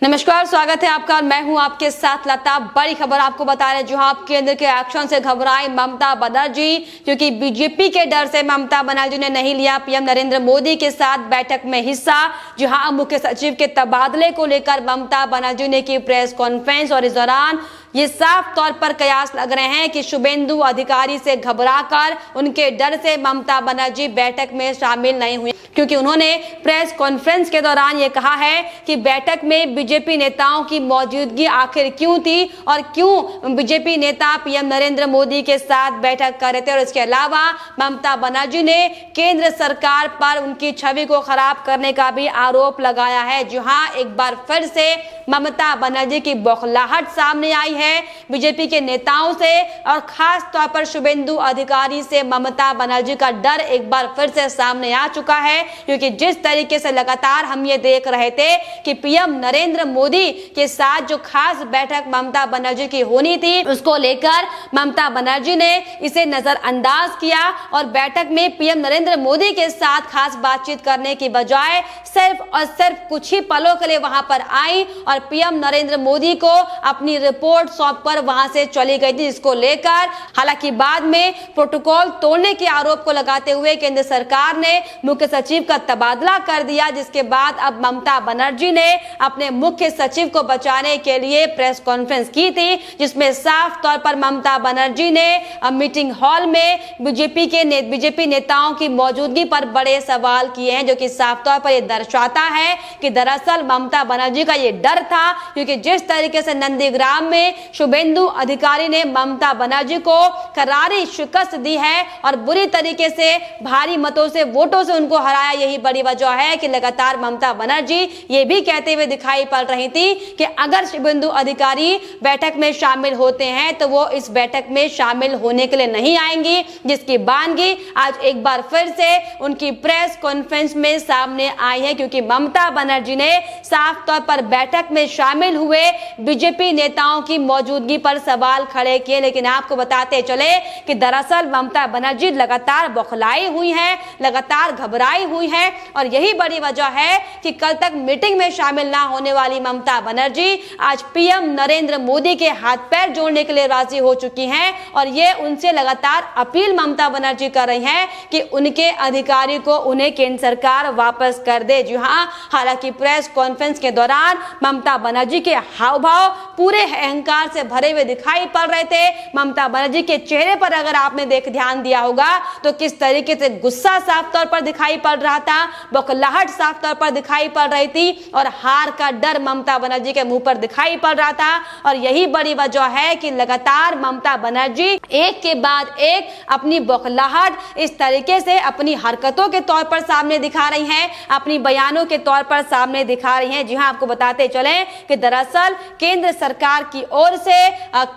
नमस्कार, स्वागत है आपका। मैं हूं आपके साथ लता। बड़ी खबर आपको बता रहे हैं, जहां केंद्र के एक्शन से घबराई ममता बनर्जी, क्योंकि बीजेपी के डर से ममता बनर्जी ने नहीं लिया पीएम नरेंद्र मोदी के साथ बैठक में हिस्सा। जहां मुख्य सचिव के तबादले को लेकर ममता बनर्जी ने की प्रेस कॉन्फ्रेंस और इस दौरान ये साफ तौर पर कयास लग रहे हैं कि शुभेंदु अधिकारी से घबराकर, उनके डर से ममता बनर्जी बैठक में शामिल नहीं हुई, क्योंकि उन्होंने प्रेस कॉन्फ्रेंस के दौरान ये कहा है कि बैठक में बीजेपी नेताओं की मौजूदगी आखिर क्यों थी और क्यों बीजेपी नेता पीएम नरेंद्र मोदी के साथ बैठक कर रहे थे। और इसके अलावा ममता बनर्जी ने केंद्र सरकार पर उनकी छवि को खराब करने का भी आरोप लगाया है। जहां एक बार फिर से ममता बनर्जी की बौखलाहट सामने आई है बीजेपी के नेताओं से, और खास तौर पर शुभेंदु अधिकारी से ममता बनर्जी का डर एक बार फिर से सामने आ चुका है। क्योंकि जिस तरीके से लगातार हम ये देख रहे थे कि पीएम नरेंद्र मोदी के साथ जो खास बैठक ममता बनर्जी की होनी थी, उसको लेकर ममता बनर्जी ने इसे नजरअंदाज किया और बैठक में पीएम नरेंद्र मोदी के साथ खास बातचीत करने की बजाय सिर्फ और सिर्फ कुछ ही पलों के लिए वहां पर आई और पीएम नरेंद्र मोदी को अपनी रिपोर्ट सौंप कर वहां से चली गई थी। इसको लेकर हालांकि बाद में प्रोटोकॉल तोड़ने के आरोप को लगाते हुए केंद्र सरकार ने मुख्य सचिव का तबादला कर दिया, जिसके बाद अब ममता बनर्जी ने अपने मुख्य सचिव को बचाने के लिए प्रेस कॉन्फ्रेंस की थी, जिसमें साफ तौर पर ममता बनर्जी ने मीटिंग हॉल में बीजेपी नेताओं की मौजूदगी पर बड़े सवाल किए हैं, जो कि साफ तौर पर यह दर्शाता है कि दरअसल ममता बनर्जी का ये डर था। क्योंकि जिस तरीके से नंदीग्राम में शुभेंदु अधिकारी ने ममता बनर्जी को करारी शिकस्त दी है और बुरी तरीके से भारी मतों से वोटों से उनको हराया, यही बड़ी वजह है कि लगातार ममता बनर्जी ये भी कहते हुए दिखाई पड़ रही थी कि अगर शुभेंदु अधिकारी बैठक में शामिल होते हैं तो वो इस बैठक में शामिल होने के लिए नहीं आएंगी, जिसकी बानगी आज एक बार फिर से उनकी प्रेस कॉन्फ्रेंस में सामने आई है। क्योंकि ममता बनर्जी ने साफ तौर पर बैठक में शामिल हुए बीजेपी नेताओं की मौजूदगी पर सवाल खड़े किए। लेकिन आपको बताते चले कि दरअसल ममता बनर्जी लगातार बौखलाई हुई हैं, लगातार घबराई हुई हैं, और यही बड़ी वजह है कि कल तक मीटिंग में शामिल ना होने वाली ममता बनर्जी आज पीएम नरेंद्र मोदी के हाथ पैर जोड़ने के लिए राजी हो चुकी हैं। और ये उनसे लगातार अपील ममता बनर्जी कर रही हैं कि उनके अधिकारी को उन्हें केंद्र सरकार वापस कर दे। जी हाँ, हालांकि प्रेस कॉन्फ्रेंस के दौरान ममता बनर्जी के हाव भाव पूरे अहंकार से भरे हुए दिखाई पड़ रहे थे। ममता बनर्जी के चेहरे पर अगर आपने ध्यान दिया होगा तो किस तरीके से गुस्सा साफ तौर पर दिखाई पड़ रहा था, बौखलाहट साफ तौर पर दिखाई पड़ रही थी और हार का डर ममता बनर्जी के मुंह पर दिखाई पड़ रहा था। और यही बड़ी वजह है कि लगातार ममता बनर्जी एक के बाद एक अपनी बौखलाहट इस तरीके से अपनी हरकतों के तौर पर सामने दिखा रही हैं, अपनी बयानों के तौर पर सामने दिखा रही हैं। जी हां, आपको बताते चले कि दरअसल केंद्र सरकार की ओर से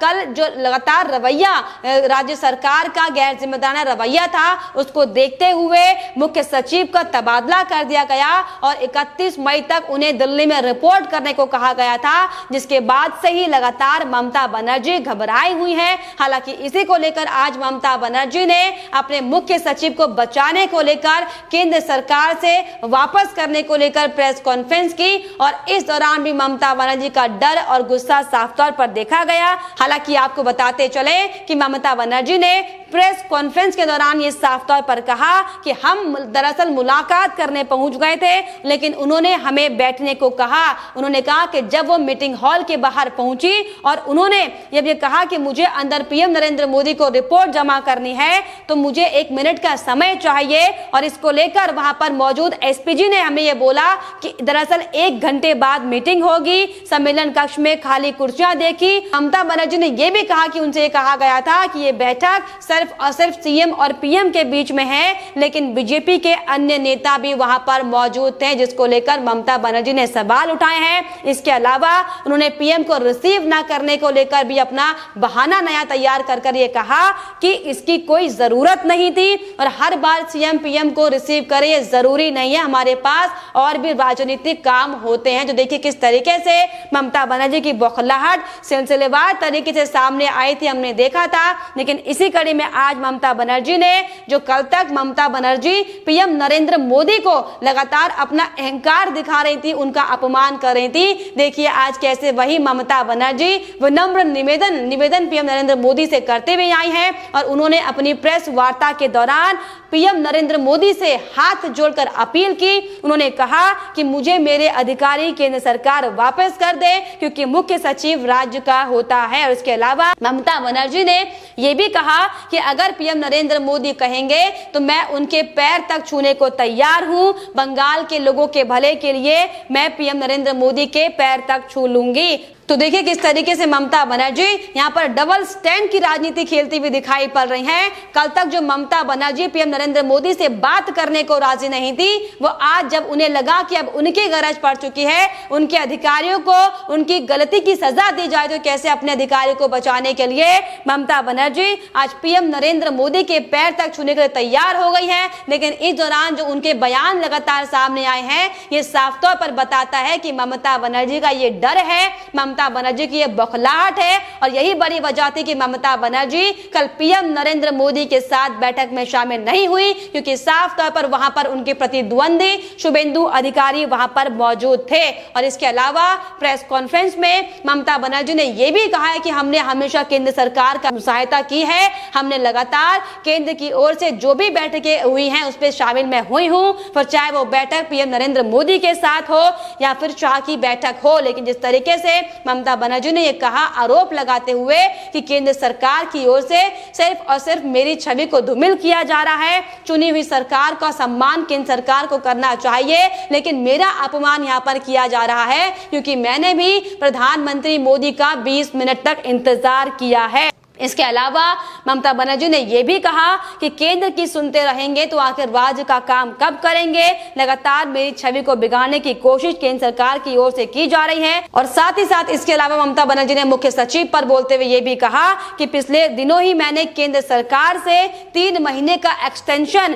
कल जो लगातार रवैया राज्य सरकार का गैर जिम्मेदाराना रवैया था, उसको देखते हुए मुख्य सचिव का तबादला कर दिया गया और 31 मई तक उन्हें दिल्ली में रिपोर्ट करने को कहा गया था, जिसके बाद से ही लगातार ममता बनर्जी घबराई हुई हैं। हालांकि इसी को लेकर आज ममता बनर्जी ने अपने मुख्य सचिव को बचाने को लेकर केंद्र सरकार से वापस करने को लेकर प्रेस कॉन्फ्रेंस की, और इस दौरान भी ममता बनर्जी का डर और गुस्सा साफ तौर पर देखा गया। हालांकि आपको बताते चले कि ममता बनर्जी ने प्रेस कॉन्फ्रेंस के दौरान ये साफ तौर पर कहा कि हम दरअसल मुलाकात करने पहुंच गए थे, लेकिन उन्होंने हमें बैठने को कहा। उन्होंने कहा कि जब वो मीटिंग हॉल के बाहर पहुंची और उन्होंने ये कहा कि मुझे अंदर पीएम नरेंद्र मोदी को रिपोर्ट जमा करनी है तो मुझे 1 मिनट का समय चाहिए, और इसको लेकर वहां पर मौजूद एसपीजी ने हमें ये बोला कि दरअसल 1 घंटे बाद मीटिंग होगी। सम्मेलन कक्ष में खाली कुर्सियां देखी। ममता बनर्जी ने यह भी कहा कि उनसे कहा गया था कि ये बैठक सिर्फ और सिर्फ सीएम और पीएम के बीच में है, लेकिन बीजेपी के अन्य नेता भी वहां पर मौजूद थे, जिसको लेकर ममता बनर्जी ने सवाल उठाए हैं। इसके अलावा उन्होंने पीएम को रिसीव ना करने को लेकर भी अपना बहाना नया तैयार कर ये कहा कि इसकी कोई जरूरत नहीं थी और हर बार सीएम पीएम को रिसीव करे ये जरूरी नहीं है, हमारे पास और भी राजनीतिक काम होते हैं। जो देखिए किस तरीके तरीके से ममता बनर्जी की बौखलाहट सिलसिलेवार तरीके से सामने आई थी, हमने देखा था। लेकिन इसी कड़ी में आज ममता बनर्जी ने, जो कल तक ममता बनर्जी पीएम नरेंद्र मोदी को लगातार अपना अहंकार दिखा रही थी, उनका अपमान कर रही थी, देखिए आज कैसे वही ममता बनर्जी विनम्र निवेदन पीएम नरेंद्र मोदी से करते हुए आई हैं और उन्होंने अपनी प्रेस वार्ता के दौरान पीएम नरेंद्र मोदी से हाथ जोड़कर अपील की। उन्होंने कहा कि मुझे मेरे अधिकारी केंद्र सरकार वापस कर दे, क्योंकि मुख्य सचिव राज्य का होता है। और इसके अलावा ममता बनर्जी ने यह भी कहा कि अगर पीएम नरेंद्र मोदी कहेंगे तो मैं उनके पैर तक छूने को तैयार हूं। बंगाल के लोगों के भले के लिए मैं पीएम नरेंद्र मोदी के पैर तक छू लूंगी। तो देखिए किस तरीके से ममता बनर्जी यहाँ पर डबल स्टैंड की राजनीति खेलती हुई दिखाई पड़ रही हैं। कल तक जो ममता बनर्जी पीएम नरेंद्र मोदी से बात करने को राजी नहीं थी, वो आज जब उन्हें लगा कि अब उनकी गरज पड़ चुकी है, उनके अधिकारियों को उनकी गलती की सजा दी जाए, तो कैसे अपने अधिकारियों को बचाने के लिए ममता बनर्जी आज पीएम नरेंद्र मोदी के पैर तक छूने के लिए तैयार हो गई है। लेकिन इस दौरान जो उनके बयान लगातार सामने आए हैं, ये साफ तौर पर बताता है कि ममता बनर्जी का ये डर है, ममता बनर्जी की ये बौखलाहट है। और यही बड़ी वजह थी कि ममता बनर्जी कल पीएम नरेंद्र मोदी के साथ बैठक में शामिल नहीं हुई, क्योंकि साफ तौर पर वहां पर उनके प्रतिद्वंदी शुभेंदु अधिकारी वहां पर मौजूद थे। और इसके अलावा प्रेस कॉन्फ्रेंस में ममता बनर्जी ने यह भी कहा है कि हमने हमेशा केंद्र सरकार का सहायता की है, हमने लगातार केंद्र की ओर से जो भी बैठकें हुई हैं उस पर शामिल मैं हुई हूं, फिर चाहे वो बैठक पीएम नरेंद्र मोदी के साथ हो या फिर शाह की बैठक हो। लेकिन जिस तरीके से ममता बनर्जी ने यह कहा, आरोप लगाते हुए कि केंद्र सरकार की ओर से सिर्फ और सिर्फ मेरी छवि को धूमिल किया जा रहा है, चुनी हुई सरकार का सम्मान केंद्र सरकार को करना चाहिए, लेकिन मेरा अपमान यहां पर किया जा रहा है क्योंकि मैंने भी प्रधानमंत्री मोदी का 20 मिनट तक इंतजार किया है। इसके अलावा ममता बनर्जी ने यह भी कहा कि केंद्र की सुनते रहेंगे तो आखिर राज्य का काम कब करेंगे। लगातार मेरी छवि को बिगाड़ने की कोशिश केंद्र सरकार की ओर से की जा रही है। और साथ ही साथ इसके अलावा ममता बनर्जी ने मुख्य सचिव पर बोलते हुए यह भी कहा कि पिछले दिनों ही मैंने केंद्र सरकार से 3 महीने का एक्सटेंशन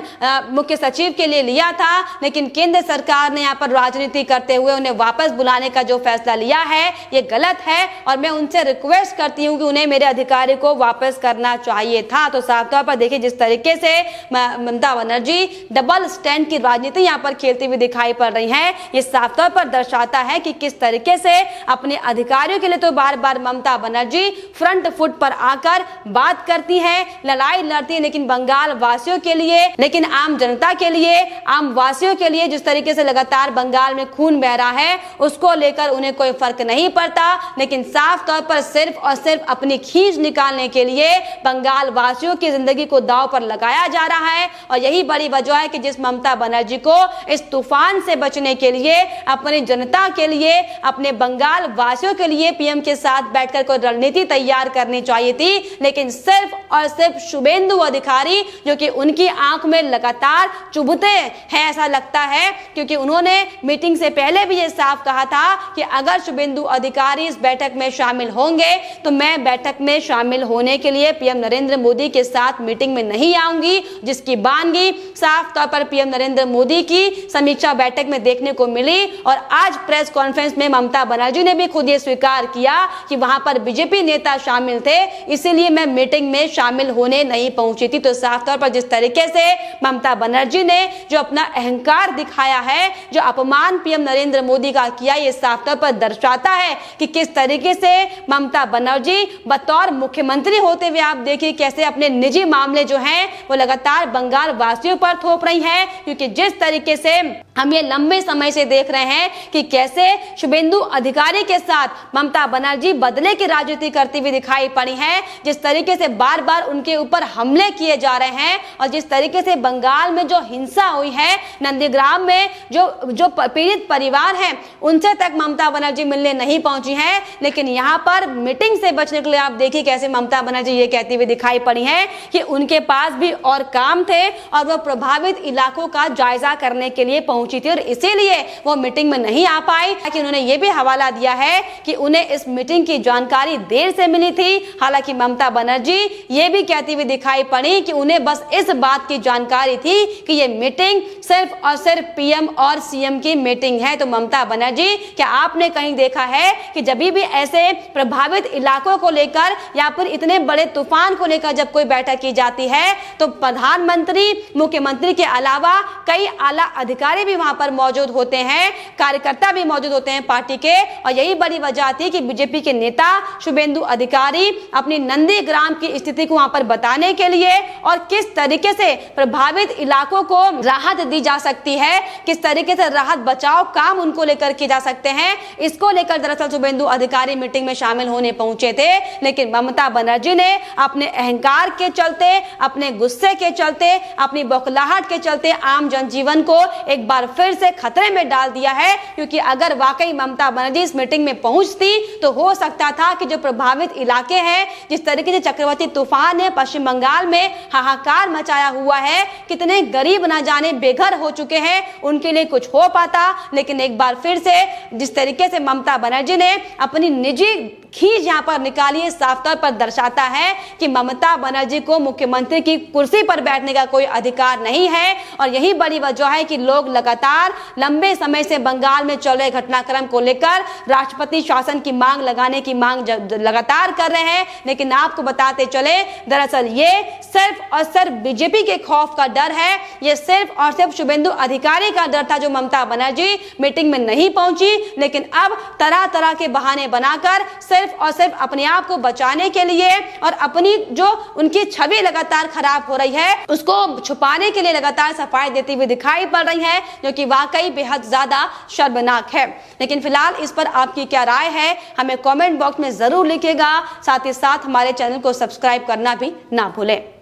मुख्य सचिव के लिए लिया था, लेकिन केंद्र सरकार ने यहाँ पर राजनीति करते हुए उन्हें वापस बुलाने का जो फैसला लिया है ये गलत है और मैं उनसे रिक्वेस्ट करती हूँ कि उन्हें मेरे अधिकारी को वापस करना चाहिए था। तो साफ तौर पर देखिए जिस तरीके से ममता बनर्जी डबल स्टैंड की राजनीति यहाँ पर खेलती हुई दिखाई पड़ रही है, ये साफ तौर पर दर्शाता है कि किस तरीके से अपने अधिकारियों के लिए तो बार बार ममता बनर्जी फ्रंट फुट पर आकर बात करती है, लड़ाई लड़ती है, लेकिन बंगाल वासियों के लिए, लेकिन आम जनता के लिए, आम वासियों के लिए जिस तरीके से लगातार बंगाल में खून बह रहा है उसको लेकर उन्हें कोई फर्क नहीं पड़ता, लेकिन साफ तौर पर सिर्फ और सिर्फ अपनी खींच निकालने के लिए बंगाल वासियों की जिंदगी को दांव पर लगाया जा रहा है। और यही बड़ी वजह है कि जिस ममता बनर्जी को इस तूफान से बचने के लिए, अपनी जनता के लिए, अपने बंगाल वासियों के लिए पीएम के साथ बैठकर कोई रणनीति तैयार करनी चाहिए थी, लेकिन सिर्फ और सिर्फ शुभेंदु अधिकारी जो कि उनकी आंख में लगातार चुभते हैं ऐसा लगता है, क्योंकि उन्होंने मीटिंग से पहले भी ये साफ कहा था कि अगर शुभेंदु अधिकारी इस बैठक में शामिल होंगे तो मैं बैठक में शामिल होने के लिए पीएम नरेंद्र मोदी के साथ मीटिंग में नहीं आऊंगी, जिसकी बानगी साफ तौर पर पीएम नरेंद्र मोदी की समीक्षा बैठक में देखने को मिली। और आज प्रेस कॉन्फ्रेंस में ममता बनर्जी ने भी खुद ये स्वीकार किया कि वहां पर बीजेपी नेता शामिल थे, इसीलिए मैं मीटिंग में शामिल होने नहीं पहुंची थी। तो साफ तौर पर जिस तरीके से ममता बनर्जी ने जो अपना अहंकार दिखाया है, जो अपमान पीएम नरेंद्र मोदी का किया, ये साफ तौर पर दर्शाता है कि किस तरीके से ममता बनर्जी बतौर मुख्यमंत्री होते हुए आप देखिए कैसे अपने निजी मामले जो हैं वो लगातार बंगाल वासियों पर थोप रही हैं, क्योंकि जिस तरीके से हम ये लंबे समय से देख रहे हैं कि कैसे शुभेंदु अधिकारी के साथ ममता बनर्जी बदले की राजनीति करती हुई दिखाई पड़ी है, जिस तरीके से बार बार उनके ऊपर हमले किए जा रहे हैं और जिस तरीके से बंगाल में जो हिंसा हुई है, नंदीग्राम में जो पीड़ित परिवार हैं उनसे तक ममता बनर्जी मिलने नहीं पहुंची है। लेकिन यहाँ पर मीटिंग से बचने के लिए आप देखिए कैसे ममता बनर्जी ये कहती हुई दिखाई पड़ी है कि उनके पास भी और काम थे और वो प्रभावित इलाकों का जायजा करने के लिए पहुंचे पहुंची थी और इसीलिए वो मीटिंग में नहीं आ पाई। कि उन्होंने ये भी हवाला दिया है कि उन्हें इस मीटिंग की जानकारी देर से मिली थी। हालांकि ममता बनर्जी ये भी कहती हुई दिखाई पड़ी कि उन्हें बस इस बात की जानकारी थी कि ये मीटिंग सिर्फ और सिर्फ पीएम और सीएम की मीटिंग है। तो ममता बनर्जी, क्या आपने कहीं देखा है कि जब भी ऐसे प्रभावित इलाकों को लेकर या फिर इतने बड़े तूफान को लेकर जब कोई बैठक की जाती है तो प्रधानमंत्री, मुख्यमंत्री के अलावा कई आला अधिकारी भी वहां पर मौजूद होते हैं, कार्यकर्ता भी मौजूद होते हैं पार्टी के। और यही बड़ी वजह थी कि बीजेपी के नेता शुभेंदु अधिकारी अपनी नंदीग्राम की स्थिति को वहां पर बताने के लिए और किस तरीके से प्रभावित इलाकों को राहत दी जा सकती है, किस तरीके से राहत बचाव काम उनको लेकर किए जा सकते हैं, इसको लेकर दरअसल शुभेंदु अधिकारी मीटिंग में शामिल होने पहुंचे थे। लेकिन ममता बनर्जी ने अपने अहंकार के चलते, अपने गुस्से के चलते, अपनी बौखलाहट के चलते आम जनजीवन को एक बार फिर से खतरे में डाल दिया है। क्योंकि अगर वाकई ममता बनर्जी इस मीटिंग में पहुंचती तो हो सकता था कि जो प्रभावित इलाके हैं, जिस तरीके से चक्रवाती तूफान है पश्चिम बंगाल में हाहाकार मचाया हुआ है, कितने गरीब न जाने बेघर हो चुके हैं, उनके लिए कुछ हो पाता। लेकिन एक बार फिर से जिस तरीके से ममता बनर्जी ने अपनी निजी खींच यहां पर निकाली है, साफ तौर पर दर्शाता है कि ममता बनर्जी को मुख्यमंत्री की कुर्सी पर बैठने का कोई अधिकार नहीं है। और यही बड़ी वजह है कि लोग लगातार लंबे समय से बंगाल में चल रहे घटनाक्रम को लेकर राष्ट्रपति शासन की मांग लगाने की मांग लगातार कर रहे हैं। लेकिन आपको बताते चले, दरअसल ये सिर्फ और सिर्फ बीजेपी के खौफ का डर है, ये सिर्फ और सिर्फ शुभेंदु अधिकारी का डर था जो ममता बनर्जी मीटिंग में नहीं पहुंची। लेकिन अब तरह तरह के बहाने बनाकर सिर्फ और सिर्फ अपने आप को बचाने के लिए और अपनी जो उनकी छवि लगातार खराब हो रही है उसको छुपाने के लिए लगातार सफाई देती हुई दिखाई पड़ रही है, जो कि वाकई बेहद ज्यादा शर्मनाक है। लेकिन फिलहाल इस पर आपकी क्या राय है हमें कमेंट बॉक्स में जरूर लिखिएगा। साथ ही साथ हमारे चैनल को सब्सक्राइब करना भी ना भूलें।